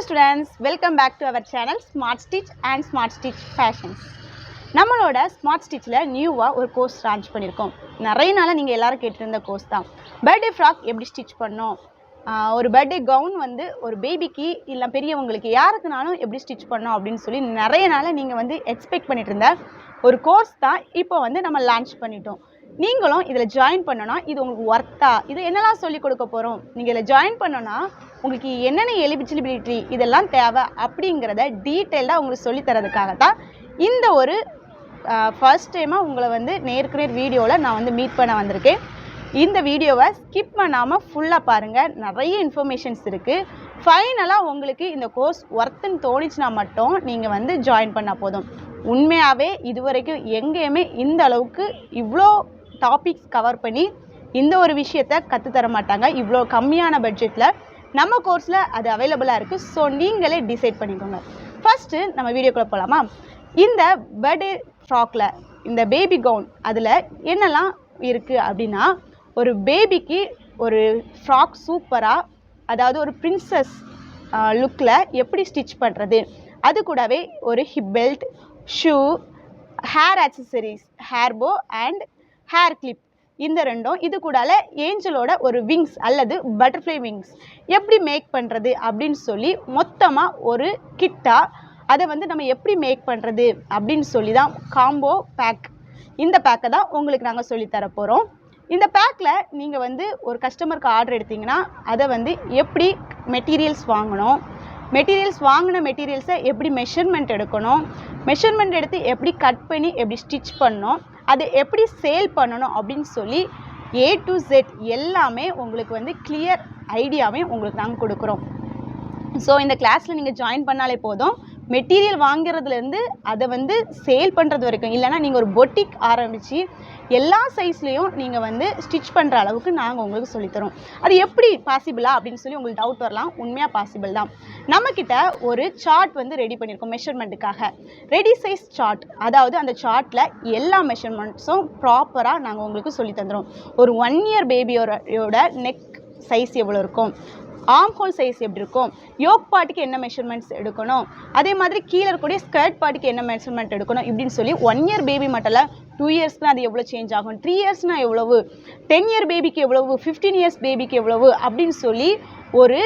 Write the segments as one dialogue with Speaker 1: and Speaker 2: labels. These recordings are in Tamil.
Speaker 1: students, welcome back to our channel Smart Stitch and Smart Stitch Fashions. நம்மளோட Smart Stitchல நியூவா ஒரு கோர்ஸ் லான்ச் பண்ணிருக்கோம். நிறைய நாளா நீங்க எல்லாரும் கேட்டிருந்த கோர்ஸ் தான். பர்த்டே ஃப்ராக் எப்படி ஸ்டிட்ச் பண்ணனும்? ஒரு பர்த்டே கவுன் வந்து ஒரு பேபிக்கு இல்ல பெரியவங்களுக்கு யாருக்குனாலும் எப்படி ஸ்டிட்ச் பண்ணனும் அப்படினு சொல்லி நிறைய நாளா நீங்க வந்து எக்ஸ்பெக்ட் பண்ணிட்டு இருந்த ஒரு கோர்ஸ் தான் இப்போ வந்து நம்ம லான்ச் பண்ணிட்டோம். நீங்களும் இதில் ஜாயின் பண்ணனா இது உங்களுக்கு ஒர்த்தா, இது என்னெல்லாம் சொல்லி கொடுக்க போகிறோம், நீங்கள் இதில் ஜாயின் பண்ணனா உங்களுக்கு என்னென்ன எலிஜிபிலிட்டி இதெல்லாம் தேவை அப்படிங்கிறத டீட்டெயிலாக உங்களுக்கு சொல்லித்தரதுக்காக தான் இந்த ஒரு ஃபர்ஸ்ட் டைமாக உங்களை வந்து நேருக்கு நேர் வீடியோவில் நான் வந்து மீட் பண்ண வந்திருக்கேன். இந்த வீடியோவை ஸ்கிப் பண்ணாமல் ஃபுல்லாக பாருங்கள், நிறைய இன்ஃபர்மேஷன்ஸ் இருக்குது. ஃபைனலாக உங்களுக்கு இந்த கோர்ஸ் ஒர்த்துன்னு தோணிச்சுன்னா மட்டும் நீங்கள் வந்து ஜாயின் பண்ணால் போதும். உண்மையாகவே இதுவரைக்கும் எங்கேயுமே இந்த அளவுக்கு இவ்வளோ டாபிக்ஸ் கவர் பண்ணி இந்த ஒரு விஷயத்தை கற்றுத்தர மாட்டாங்க. இவ்வளோ கம்மியான பட்ஜெட்டில் நம்ம கோர்ஸில் அது அவைலபிளாக இருக்குது. ஸோ நீங்களே டிசைட் பண்ணிக்கோங்க. ஃபஸ்ட்டு நம்ம வீடியோக்குள்ளே போகலாமா? இந்த பர்த்டே ஃப்ராக்கில் இந்த பேபி கவுன் அதில் என்னெல்லாம் இருக்குது அப்படின்னா, ஒரு பேபிக்கு ஒரு ஃப்ராக் சூப்பராக, அதாவது ஒரு பிரின்சஸ் லுக்கில் எப்படி ஸ்டிச் பண்ணுறது, அது கூடவே ஒரு hip belt, shoe, hair accessories, hair போ அண்ட் ஹேர் கிளிப், இந்த ரெண்டும், இது கூடால ஏஞ்சலோட ஒரு விங்ஸ் அல்லது பட்டர்ஃப்ளை விங்ஸ் எப்படி மேக் பண்ணுறது அப்படின்னு சொல்லி மொத்தமாக ஒரு கிட்டாக அதை வந்து நம்ம எப்படி மேக் பண்ணுறது அப்படின்னு சொல்லி தான் காம்போ பேக், இந்த பேக்கை தான் உங்களுக்கு நாங்கள் சொல்லித்தர போகிறோம். இந்த பேக்கில் நீங்கள் வந்து ஒரு கஸ்டமருக்கு ஆர்டர் எடுத்திங்கன்னா அதை வந்து எப்படி மெட்டீரியல்ஸ் வாங்கணும், மெட்டீரியல்ஸ் வாங்கின மெட்டீரியல்ஸை எப்படி மெஷர்மெண்ட் எடுக்கணும், மெஷர்மெண்ட் எடுத்து எப்படி கட் பண்ணி எப்படி ஸ்டிச் பண்ணணும், அதை எப்படி சேல் பண்ணணும் அப்படின்னு சொல்லி A to Z எல்லாமே உங்களுக்கு வந்து கிளியர் ஐடியாவே உங்களுக்கு நாங்கள் கொடுக்குறோம். ஸோ இந்த கிளாஸில் நீங்கள் ஜாயின் பண்ணாலே போதும், மெட்டீரியல் வாங்கிறதுலேருந்து அதை வந்து சேல் பண்ணுறது வரைக்கும், இல்லைனா நீங்கள் ஒரு பொட்டிக் ஆரம்பித்து எல்லா சைஸ்லேயும் நீங்கள் வந்து ஸ்டிச் பண்ணுற அளவுக்கு நாங்கள் உங்களுக்கு சொல்லித்தரோம். அது எப்படி பாசிபிளா அப்படின்னு சொல்லி உங்களுக்கு டவுட் வரலாம். உண்மையாக பாசிபிள் தான். நம்மக்கிட்ட ஒரு சார்ட் வந்து ரெடி பண்ணியிருக்கோம் மெஷர்மெண்ட்டுக்காக. ரெடி சைஸ் சார்ட், அதாவது அந்த சார்ட்டில் எல்லா மெஷர்மெண்ட்ஸும் ப்ராப்பராக நாங்கள் உங்களுக்கு சொல்லி தந்துடும். ஒரு 1 year பேபியோட நெக் சைஸ் எவ்வளோ இருக்கும், ஆர்ம் ஹோல் சைஸ் எப்படி இருக்கும், யோக் பார்ட்டுக்கு என்ன மெஷர்மெண்ட்ஸ் எடுக்கணும், அதே மாதிரி கீழே இருக்கக்கூடிய ஸ்கர்ட் பார்ட்டுக்கு என்ன மெஷர்மெண்ட் எடுக்கணும் இப்படின்னு சொல்லி 1 year பேபி மட்டும் இல்லை, 2 yearsனால் அது எவ்வளோ சேஞ்ச் ஆகும், 3 yearsனால் எவ்வளவு, 10 year பேபிக்கு எவ்வளவு, 15 years பேபிக்கு எவ்வளவு அப்படின்னு சொல்லி ஒரு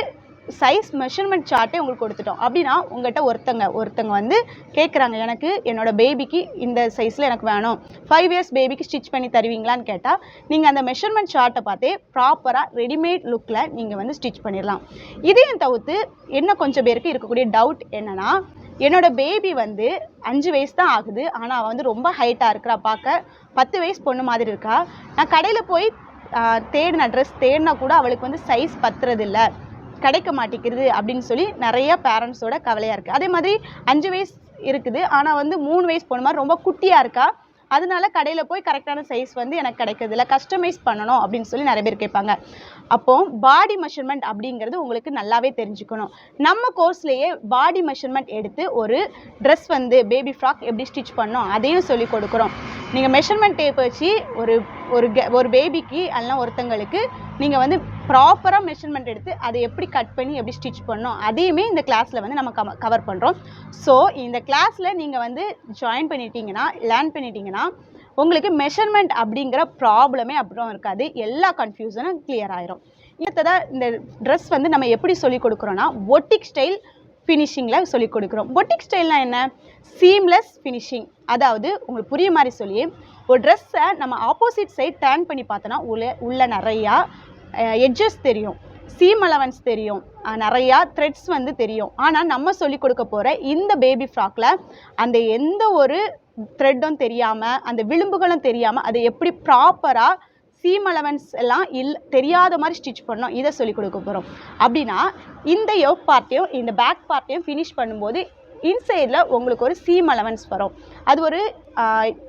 Speaker 1: சைஸ் மெஷர்மெண்ட் சார்ட்டே உங்களுக்கு கொடுத்துட்டோம். அப்படின்னா உங்கள்கிட்ட ஒருத்தங்க வந்து கேட்குறாங்க, எனக்கு என்னோட பேபிக்கு இந்த சைஸில் எனக்கு வேணும், 5 years பேபிக்கு ஸ்டிச் பண்ணி தருவீங்களான்னு கேட்டால் நீங்கள் அந்த மெஷர்மெண்ட் சார்ட்டை பார்த்தே ப்ராப்பராக ரெடிமேட் லுக்கில் நீங்கள் வந்து ஸ்டிச் பண்ணிடலாம். இதையும் தவிர்த்து என்ன கொஞ்சம் பேருக்கு இருக்கக்கூடிய டவுட் என்னென்னா, என்னோடய பேபி வந்து 5 வயசு தான் ஆகுது, ஆனால் அவள் வந்து ரொம்ப ஹைட்டாக இருக்கிறா, பார்க்க 10 வயசு பொண்ணு மாதிரி இருக்கா, நான் கடையில் போய் தேடின ட்ரெஸ் தேடினா கூட அவளுக்கு வந்து சைஸ் பத்துறதில்லை, கிடைக்க மாட்டேங்கிறது அப்படின்னு சொல்லி நிறைய பேரண்ட்ஸோட கவலையாக இருக்குது. அதே மாதிரி 5 வயசு இருக்குது, ஆனால் வந்து 3 வயசு பொண்ணு மாதிரி ரொம்ப குட்டியாக இருக்கா, அதனால கடையில் போய் கரெக்டான சைஸ் வந்து எனக்கு கிடைக்கிறது இல்லை, கஸ்டமைஸ் பண்ணணும் அப்படின்னு சொல்லி நிறைய பேர் கேட்பாங்க. அப்போது பாடி மெஷர்மெண்ட் அப்படிங்கிறது உங்களுக்கு நல்லாவே தெரிஞ்சுக்கணும். நம்ம கோர்ஸ்லேயே பாடி மெஷர்மெண்ட் எடுத்து ஒரு ட்ரெஸ் வந்து பேபி ஃப்ராக் எப்படி ஸ்டிச் பண்ணணும் அதையும் சொல்லி கொடுக்குறோம். நீங்கள் மெஷர்மெண்ட் டேப் வச்சு ஒரு பேபிக்கு அல்லனா ஒருத்தங்களுக்கு நீங்கள் வந்து ப்ராப்பராக மெஷர்மெண்ட் எடுத்து அதை எப்படி கட் பண்ணி எப்படி ஸ்டிச் பண்ணணும் அதையுமே இந்த கிளாஸில் வந்து நம்ம கவர் பண்ணுறோம். ஸோ இந்த கிளாஸில் நீங்கள் வந்து ஜாயின் பண்ணிட்டீங்கன்னா, லேர்ன் பண்ணிட்டீங்கன்னா உங்களுக்கு மெஷர்மெண்ட் அப்படிங்கிற ப்ராப்ளமே அப்புறம் இருக்காது, எல்லா கன்ஃபியூஷனும் கிளியர் ஆயிரும். அடுத்ததாக இந்த ட்ரெஸ் வந்து நம்ம எப்படி சொல்லிக் கொடுக்குறோன்னா பொட்டிக் ஸ்டைல் ஃபினிஷிங்கில் சொல்லிக் கொடுக்குறோம். பொட்டிக் ஸ்டைல்னால் என்ன? Seamless finishing. அதாவது உங்களுக்கு புரிய மாதிரி சொல்லி ஒரு ட்ரெஸ்ஸை நம்ம ஆப்போசிட் சைட் டர்ன் பண்ணி பார்த்தோன்னா உள்ள நிறையா எட்ஜஸ் தெரியும், சீம் அலவன்ஸ் தெரியும், நிறையா த்ரெட்ஸ் வந்து தெரியும். ஆனால் நம்ம சொல்லிக் கொடுக்க போகிற இந்த பேபி ஃப்ராக்கில் அந்த எந்த ஒரு த்ரெட்டும் தெரியாமல், அந்த விளிம்புகளும் தெரியாமல் அதை எப்படி ப்ராப்பராக சீம் அலவன்ஸ் எல்லாம் தெரியாத மாதிரி ஸ்டிச் பண்ணோம், இதை சொல்லிக் கொடுக்க போகிறோம். அப்படின்னா இந்த யோக் பார்ட்டையும் இந்த பேக் பார்ட்டையும் ஃபினிஷ் பண்ணும்போது இன்சைடில் உங்களுக்கு ஒரு சீம் அலவன்ஸ் வரும், அது ஒரு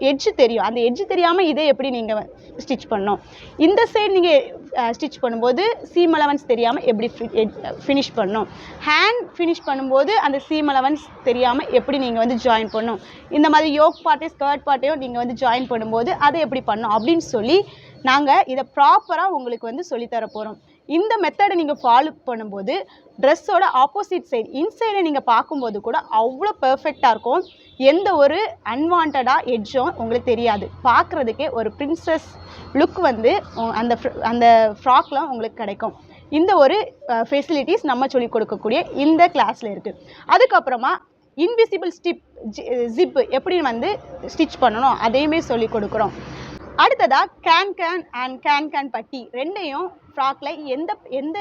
Speaker 1: எட்ஜு தெரியும். அந்த எட்ஜு தெரியாமல் இதை எப்படி நீங்கள் ஸ்டிச் பண்ணணும், இந்த சைடு நீங்கள் ஸ்டிச் பண்ணும்போது சீம் அலவன்ஸ் தெரியாமல் எப்படி ஃபினிஷ் பண்ணணும், ஹேண்ட் ஃபினிஷ் பண்ணும்போது அந்த சீம் அலவன்ஸ் தெரியாமல் எப்படி நீங்கள் வந்து ஜாயின் பண்ணணும், இந்த மாதிரி யோக் பார்ட்டையும் ஸ்கர்ட் பார்ட்டையும் நீங்கள் வந்து ஜாயின் பண்ணும்போது அதை எப்படி பண்ணணும் அப்படின்னு சொல்லி நாங்கள் இதை ப்ராப்பராக உங்களுக்கு வந்து சொல்லித்தர போகிறோம். இந்த மெத்தடை நீங்கள் ஃபாலோ பண்ணும்போது ட்ரெஸ்ஸோட ஆப்போசிட் சைடு இன்சைடை நீங்கள் பார்க்கும்போது கூட அவ்வளோ பெர்ஃபெக்டாக இருக்கும். எந்த ஒரு அன்வான்டாக எட்ஜும் உங்களுக்கு தெரியாது. பார்க்குறதுக்கே ஒரு பிரின்சஸ் லுக் வந்து அந்த அந்த ஃப்ராக்ல உங்களுக்கு கிடைக்கும். இந்த ஒரு ஃபெசிலிட்டிஸ் நம்ம சொல்லிக் கொடுக்கக்கூடிய இந்த கிளாஸில் இருக்குது. அதுக்கப்புறமா இன்விசிபிள் ஜிப்பு எப்படி வந்து ஸ்டிச் பண்ணணும் அதையுமே சொல்லிக் கொடுக்குறோம். அடுத்ததாக கேன் பட்டி ரெண்டையும் ஃப்ராக்ல எந்த எந்த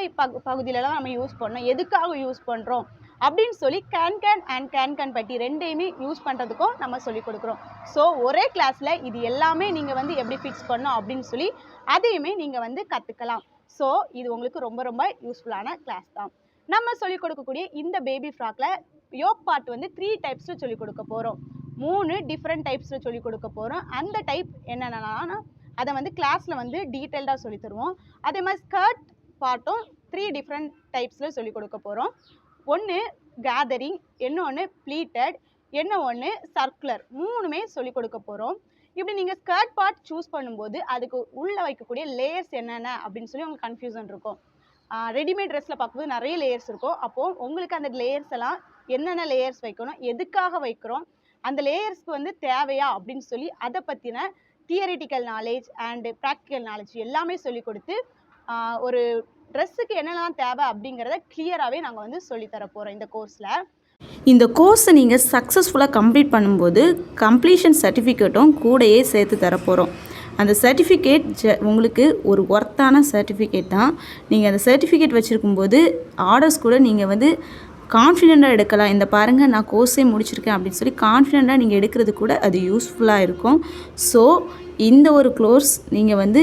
Speaker 1: பகுதியிலலாம் நம்ம யூஸ் பண்ணோம், எதுக்காக யூஸ் பண்ணுறோம் அப்படின்னு சொல்லி கேன் பட்டி ரெண்டையுமே யூஸ் பண்ணுறதுக்கும் நம்ம சொல்லிக் கொடுக்குறோம். ஸோ ஒரே கிளாஸில் இது எல்லாமே நீங்கள் வந்து எப்படி ஃபிக்ஸ் பண்ணணும் அப்படின்னு சொல்லி அதையுமே நீங்கள் வந்து கற்றுக்கலாம். ஸோ இது உங்களுக்கு ரொம்ப ரொம்ப யூஸ்ஃபுல்லான கிளாஸ் தான். நம்ம சொல்லிக் கொடுக்கக்கூடிய இந்த பேபி ஃப்ராக்கில் யோக் பார்ட் வந்து 3 டைப்ஸில் சொல்லிக் கொடுக்க போகிறோம். 3 டிஃப்ரெண்ட் டைப்ஸில் சொல்லிக் கொடுக்க போகிறோம். அந்த டைப் என்னென்னா அதை வந்து கிளாஸில் வந்து டீட்டெயில்டாக சொல்லி தருவோம். அதே மாதிரி ஸ்கர்ட் பார்ட்டும் 3 டிஃப்ரெண்ட் டைப்ஸில் சொல்லிக் கொடுக்க போகிறோம். ஒன்று கேதரிங், இன்னொன்று ப்ளீட்டட், ஒன்று சர்க்குலர், 3மே சொல்லிக் கொடுக்க போகிறோம். இப்படி நீங்கள் ஸ்கர்ட் பார்ட் சூஸ் பண்ணும்போது அதுக்கு உள்ளே வைக்கக்கூடிய லேயர்ஸ் என்னென்ன அப்படின்னு சொல்லி உங்களுக்கு கன்ஃபியூஷன் இருக்கும். ரெடிமேட் ட்ரெஸ்ஸில் பார்க்கும்போது நிறைய லேயர்ஸ் இருக்கும். அப்போது உங்களுக்கு அந்த லேயர்ஸ் எல்லாம் என்னென்ன லேயர்ஸ் வைக்கணும், எதுக்காக வைக்கிறோம், அந்த லேயர்ஸ்க்கு வந்து தேவையா அப்படின்னு சொல்லி அதை பற்றின theoretical knowledge and practical knowledge எல்லாமே சொல்லி கொடுத்து ஒரு ட்ரெஸ்ஸுக்கு என்னெல்லாம் தேவை அப்படிங்கிறத கிளியராகவே நாங்கள் வந்து சொல்லித்தர போகிறோம் இந்த கோர்ஸில்.
Speaker 2: இந்த கோர்ஸை நீங்கள் சக்ஸஸ்ஃபுல்லாக கம்ப்ளீட் பண்ணும்போது கம்ப்ளீஷன் சர்டிஃபிகேட்டும் கூடயே சேர்த்து தரப்போகிறோம். அந்த சர்டிஃபிகேட் உங்களுக்கு ஒரு ஒர்த்தான சர்டிஃபிகேட் தான். நீங்கள் அந்த சர்டிஃபிகேட் வச்சுருக்கும்போது ஆர்டர்ஸ் கூட நீங்கள் வந்து கான்ஃபிடெண்ட்டாக எடுக்கலாம். இந்த பாருங்கள் நான் கோர்ஸே முடிச்சிருக்கேன் அப்படின்னு சொல்லி கான்ஃபிடெண்ட்டாக நீங்கள் எடுக்கிறது கூட அது யூஸ்ஃபுல்லாக இருக்கும். ஸோ இந்த ஒரு கோர்ஸ் நீங்கள் வந்து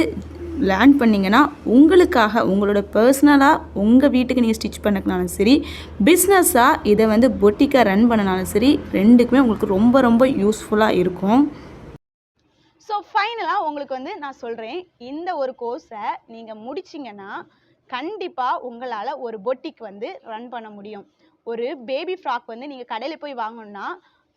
Speaker 2: லேர்ன் பண்ணிங்கன்னா உங்களுக்காக உங்களோட பர்சனலாக உங்கள் வீட்டுக்கு நீங்கள் ஸ்டிச் பண்ணனாலும் சரி, பிஸ்னஸாக இதை வந்து பொட்டிக்காக ரன் பண்ணனாலும் சரி, ரெண்டுக்குமே உங்களுக்கு ரொம்ப ரொம்ப யூஸ்ஃபுல்லாக இருக்கும்.
Speaker 1: ஸோ ஃபைனலாக உங்களுக்கு வந்து நான் சொல்கிறேன், இந்த ஒரு கோர்ஸை நீங்கள் முடிச்சிங்கன்னா கண்டிப்பாக உங்களால் ஒரு பொட்டிக் வந்து ரன் பண்ண முடியும். ஒரு பேபி ஃப்ராக் வந்து நீங்கள் கடையில் போய் வாங்கணுன்னா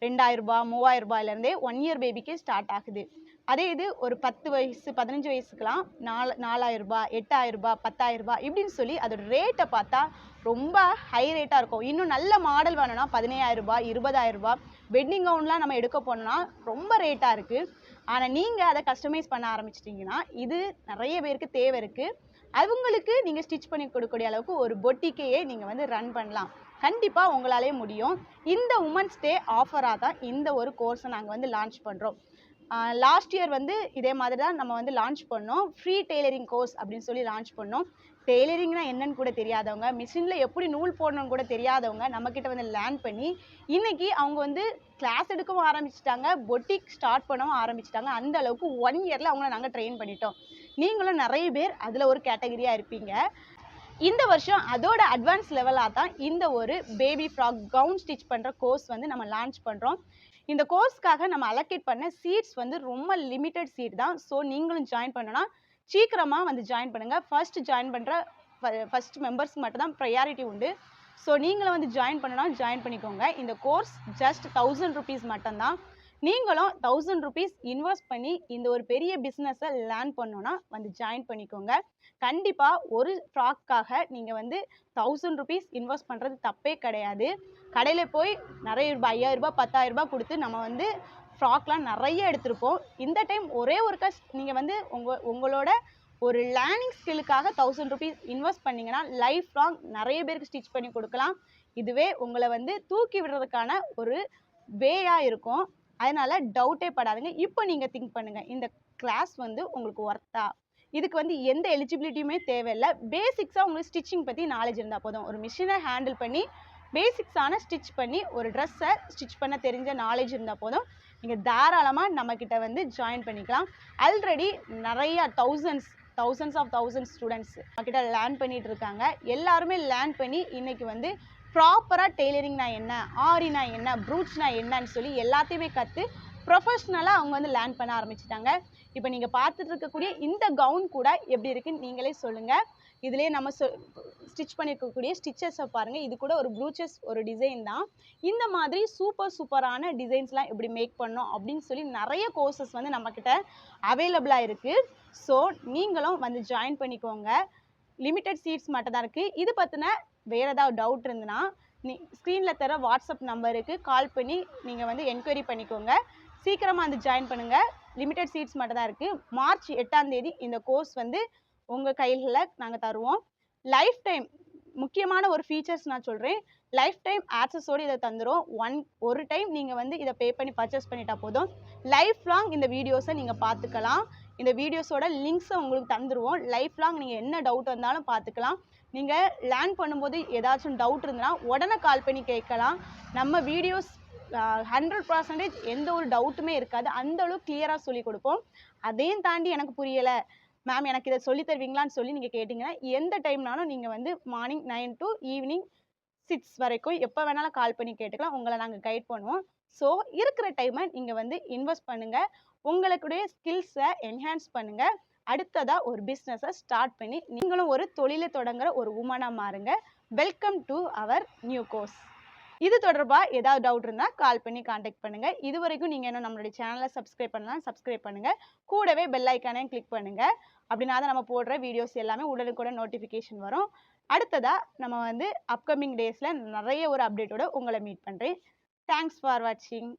Speaker 1: 2000 ரூபாய் 3000 ரூபாயிலேருந்தே 1 இயர் பேபிக்கே ஸ்டார்ட் ஆகுது. அதே இது ஒரு 10 வயசு 15 வயசுக்கெலாம் 4000 ரூபாய் 8000 ரூபாய் 10,000 ரூபாய் இப்படின்னு சொல்லி அதோட ரேட்டை பார்த்தா ரொம்ப ஹை ரேட்டாக இருக்கும். இன்னும் நல்ல மாடல் வேணும்னா 15,000 ரூபாய் 20,000 ரூபாய். வெட்டிங் கவுன்லாம் நம்ம எடுக்க போனோம்னா ரொம்ப ரேட்டாக இருக்குது. ஆனால் நீங்கள் அதை கஸ்டமைஸ் பண்ண ஆரம்பிச்சிட்டிங்கன்னா இது நிறைய பேருக்கு தேவை இருக்குது. அவங்களுக்கு நீங்கள் ஸ்டிச் பண்ணி கொடுக்கக்கூடிய அளவுக்கு ஒரு பொட்டிக்கையே நீங்கள் வந்து ரன் பண்ணலாம். கண்டிப்பாக உங்களாலே முடியும். இந்த உமன்ஸ் டே ஆஃபராக தான் இந்த ஒரு கோர்ஸை நாங்கள் வந்து லான்ச் பண்ணுறோம். லாஸ்ட் இயர் வந்து இதே மாதிரி தான் நம்ம வந்து லான்ச் பண்ணோம். ஃப்ரீ டெய்லரிங் கோர்ஸ் அப்படின்னு சொல்லி லான்ச் பண்ணோம். டெய்லரிங்னா என்னன்னு கூட தெரியாதவங்க, மிஷினில் எப்படி நூல் போடணும்னு கூட தெரியாதவங்க நம்மக்கிட்ட வந்து லேர்ன் பண்ணி இன்றைக்கி அவங்க வந்து கிளாஸ் எடுக்கவும் ஆரம்பிச்சிட்டாங்க, பொட்டிக் ஸ்டார்ட் பண்ணவும் ஆரம்பிச்சிட்டாங்க. அந்த அளவுக்கு 1 இயரில் அவங்கள நாங்கள் ட்ரெயின் பண்ணிட்டோம். நீங்களும் நிறைய பேர் அதில் ஒரு கேட்டகரியாக இருப்பீங்க. இந்த வருஷம் அதோட அட்வான்ஸ் லெவலாக தான் இந்த ஒரு பேபி ஃப்ராக் கவுன் ஸ்டிச் பண்ணுற கோர்ஸ் வந்து நம்ம லான்ச் பண்ணுறோம். இந்த கோர்ஸ்க்காக நம்ம அலோகேட் பண்ண சீட்ஸ் வந்து ரொம்ப லிமிட்டட் சீட் தான். ஸோ நீங்களும் ஜாயின் பண்ணணும்னா சீக்கிரமாக வந்து ஜாயின் பண்ணுங்கள். ஜாயின் பண்ணுற ஃபர்ஸ்ட் மெம்பர்ஸ்க்கு மட்டும் தான் ப்ரையாரிட்டி உண்டு. ஸோ நீங்களும் வந்து ஜாயின் பண்ணணும்னா ஜாயின் பண்ணிக்கோங்க. இந்த கோர்ஸ் ஜஸ்ட் 1000 rupees மட்டும்தான். நீங்களும் 1000 rupees இன்வெஸ்ட் பண்ணி இந்த ஒரு பெரிய பிஸ்னஸை லேர்ன் பண்ணோன்னா வந்து ஜாயின் பண்ணிக்கோங்க. கண்டிப்பாக ஒரு ஃப்ராக்காக நீங்கள் வந்து 1000 rupees இன்வெஸ்ட் பண்ணுறது தப்பே கிடையாது. கடையில் போய் நிறைய ரூபாய் 5000 ரூபாய் 10,000 ரூபாய் கொடுத்து நம்ம வந்து ஃப்ராக்லாம் நிறைய எடுத்திருப்போம். இந்த டைம் ஒரே ஒரு நீங்கள் வந்து உங்களோட ஒரு லேர்னிங் ஸ்கில்லுக்காக 1000 rupees இன்வெஸ்ட் பண்ணிங்கன்னா லைஃப் லாங் நிறைய பேருக்கு ஸ்டிச் பண்ணி கொடுக்கலாம். இதுவே உங்களை வந்து தூக்கி விடுறதுக்கான ஒரு வேயாக இருக்கும். அதனால் டவுட்டே படாதுங்க. இப்போ நீங்கள் திங்க் பண்ணுங்கள், இந்த கிளாஸ் வந்து உங்களுக்கு ஒர்த்தா? இதுக்கு வந்து எந்த எலிஜிபிலிட்டியுமே தேவையில்லை. பேசிக்ஸாக உங்களுக்கு ஸ்டிச்சிங் பற்றி நாலேஜ் இருந்தால் போதும். ஒரு மிஷினை ஹேண்டில் பண்ணி பேசிக்ஸான ஸ்டிச் பண்ணி ஒரு ட்ரெஸ்ஸை ஸ்டிச் பண்ண தெரிஞ்ச நாலேஜ் இருந்தால் போதும். நீங்கள் தாராளமாக நம்மக்கிட்ட வந்து ஜாயின் பண்ணிக்கலாம். ஆல்ரெடி நிறையா thousands of thousands ஸ்டூடெண்ட்ஸ் நம்மக்கிட்ட லேர்ன் பண்ணிகிட்டு இருக்காங்க. எல்லாருமே லேர்ன் பண்ணி இன்றைக்கி வந்து ப்ராப்பராக டெய்லரிங்னா என்ன, ஆரினா என்ன, ப்ரூச்னா என்னன்னு சொல்லி எல்லாத்தையுமே கற்று ப்ரொஃபஷ்னலாக அவங்க வந்து லேர்ன் பண்ண ஆரம்பிச்சிட்டாங்க. இப்போ நீங்கள் பார்த்துட்டு இருக்கக்கூடிய இந்த கவுன் கூட எப்படி இருக்குன்னு நீங்களே சொல்லுங்கள். இதிலே நம்ம ஸ்டிச் பண்ணியிருக்கக்கூடிய ஸ்டிச்சஸை பாருங்கள். இது கூட ஒரு ப்ரூச்சஸ் ஒரு டிசைன் தான். இந்த மாதிரி சூப்பரான டிசைன்ஸ்லாம் எப்படி மேக் பண்ணோம் அப்படின்னு சொல்லி நிறைய கோர்சஸ் வந்து நம்மக்கிட்ட அவைலபிளாக இருக்குது. ஸோ நீங்களும் வந்து ஜாயின் பண்ணிக்கோங்க. லிமிட்டட் சீட்ஸ் மட்டும் தான் இருக்குது. இது பற்றின வேறு ஏதாவது டவுட் இருந்துன்னா ஸ்க்ரீனில் தர வாட்ஸ்அப் நம்பருக்கு கால் பண்ணி நீங்கள் வந்து என்கொயரி பண்ணிக்கோங்க. சீக்கிரமாக வந்து ஜாயின் பண்ணுங்கள். லிமிட்டட் சீட்ஸ் மட்டும் தான் இருக்குது. மார்ச் 8ஆம் தேதி இந்த கோர்ஸ் வந்து உங்கள் கைகளில் நாங்கள் தருவோம். லைஃப் டைம் முக்கியமான ஒரு ஃபீச்சர்ஸ் நான் சொல்கிறேன். லைஃப் டைம் ஆக்சஸோடு இதை தந்துடும். ஒரு டைம் நீங்கள் வந்து இதை பே பண்ணி பர்ச்சேஸ் பண்ணிட்டா போதும். லைஃப் லாங் இந்த வீடியோஸை நீங்கள் பார்த்துக்கலாம். இந்த வீடியோஸோட லிங்க்ஸை உங்களுக்கு தந்துடுவோம். லைஃப் லாங் நீங்கள் என்ன டவுட் வந்தாலும் பார்த்துக்கலாம். நீங்கள் லேர்ன் பண்ணும்போது ஏதாச்சும் டவுட் இருந்ததுன்னா உடனே கால் பண்ணி கேட்கலாம். நம்ம வீடியோஸ் 100% எந்த ஒரு டவுட்டுமே இருக்காது. அந்த அளவுக்கு கிளியராக சொல்லி கொடுப்போம். அதையும் தாண்டி எனக்கு புரியலை மேம் எனக்கு இதை சொல்லி தருவீங்களான்னு சொல்லி நீங்கள் கேட்டிங்கன்னா எந்த டைம்னாலும் நீங்கள் வந்து மார்னிங் 9 to ஈவினிங் 6 வரைக்கும் எப்போ வேணாலும் கால் பண்ணி கேட்டுக்கலாம். உங்களை நாங்கள் கைட் பண்ணுவோம். ஸோ இருக்கிற டைமை நீங்கள் வந்து இன்வெஸ்ட் பண்ணுங்கள். உங்களுடைய ஸ்கில்ஸை என்ஹான்ஸ் பண்ணுங்கள். அடுத்ததாக ஒரு பிஸ்னஸை ஸ்டார்ட் பண்ணி நீங்களும் ஒரு தொழிலை தொடங்குற ஒரு உமனாக மாறுங்க. Welcome to our new course. இது தொடர்பாக ஏதாவது டவுட் இருந்தால் கால் பண்ணி காண்டாக்ட் பண்ணுங்கள். இது வரைக்கும் நீங்கள் இன்னும் நம்மளுடைய சேனலை சப்ஸ்கிரைப் பண்ணலாம், சப்ஸ்கிரைப் பண்ணுங்கள். கூடவே பெல் ஐக்கானையும் கிளிக் பண்ணுங்கள். அப்படின்னா தான் நம்ம போடுற வீடியோஸ் எல்லாமே உடனுக்குடன் நோட்டிஃபிகேஷன் வரும். அடுத்ததாக நம்ம வந்து அப்கமிங் டேஸில் நிறைய ஒரு அப்டேட்டோட உங்களை மீட் பண்ணுறேன். தேங்க்ஸ் ஃபார் வாட்சிங்.